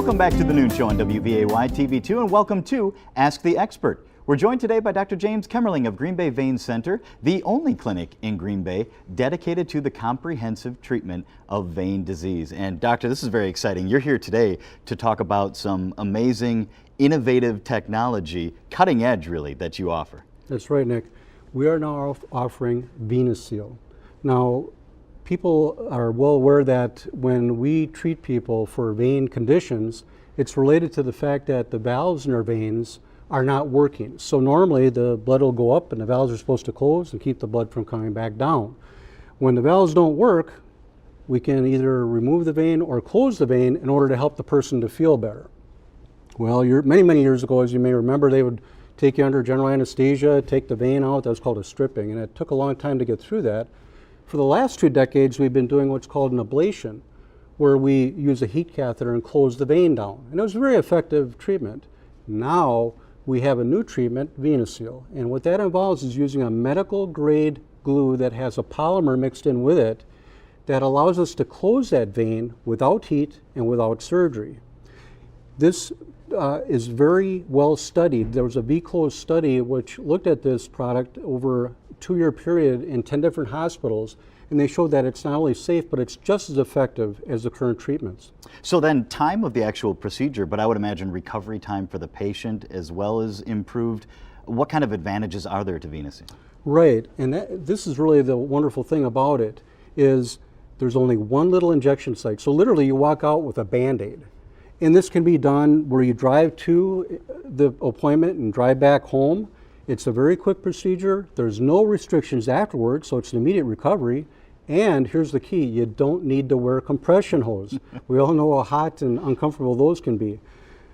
Welcome back to the Noon Show on WBAY TV2, and welcome to Ask the Expert. We're joined today by Dr. James Kemmerling of Green Bay Vein Center, the only clinic in Green Bay dedicated to the comprehensive treatment of vein disease. And doctor, this is very exciting. You're here today to talk about some amazing, innovative technology, cutting edge really, that you offer. That's right, Nick. We are now offering Venaseal. Now, people are well aware that when we treat people for vein conditions, it's related to the fact that the valves in our veins are not working. So normally the blood will go up and the valves are supposed to close and keep the blood from coming back down. When the valves don't work, we can either remove the vein or close the vein in order to help the person to feel better. Well, many years ago, as you may remember, they would take you under general anesthesia, take the vein out. That was called a stripping, and it took a long time to get through that. For the last 2 decades, we've been doing what's called an ablation, where we use a heat catheter and close the vein down. And it was a very effective treatment. Now we have a new treatment, Venaseal. And what that involves is using a medical grade glue that has a polymer mixed in with it that allows us to close that vein without heat and without surgery. This is very well studied. There was a V-Close study which looked at this product over a 2-year period in 10 different hospitals, and they showed that it's not only safe, but it's just as effective as the current treatments. So then time of the actual procedure, but I would imagine recovery time for the patient as well as improved. What kind of advantages are there to Venaseal? Right, and this is really the wonderful thing about it, is there's only one little injection site. So literally you walk out with a Band-Aid. And this can be done where you drive to the appointment and drive back home. It's a very quick procedure. There's no restrictions afterwards, so it's an immediate recovery. And here's the key, you don't need to wear a compression hose. We all know how hot and uncomfortable those can be.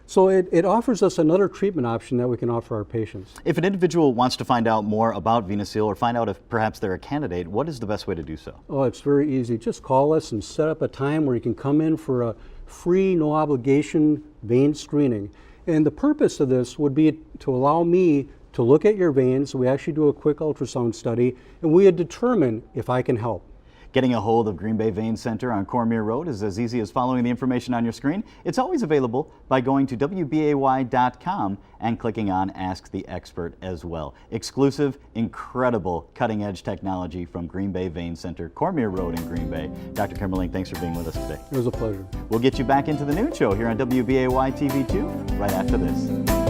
So it offers us another treatment option that we can offer our patients. If an individual wants to find out more about Venaseal or find out if perhaps they're a candidate, what is the best way to do so? Oh, it's very easy. Just call us and set up a time where you can come in for a free, no obligation vein screening. And the purpose of this would be to allow me to look at your veins. We actually do a quick ultrasound study, and we would determine if I can help. Getting a hold of Green Bay Vein Center on Cormier Road is as easy as following the information on your screen. It's always available by going to WBAY.com and clicking on Ask the Expert as well. Exclusive, incredible, cutting-edge technology from Green Bay Vein Center, Cormier Road in Green Bay. Dr. Kemmerling, thanks for being with us today. It was a pleasure. We'll get you back into the Noon Show here on WBAY TV2 right after this.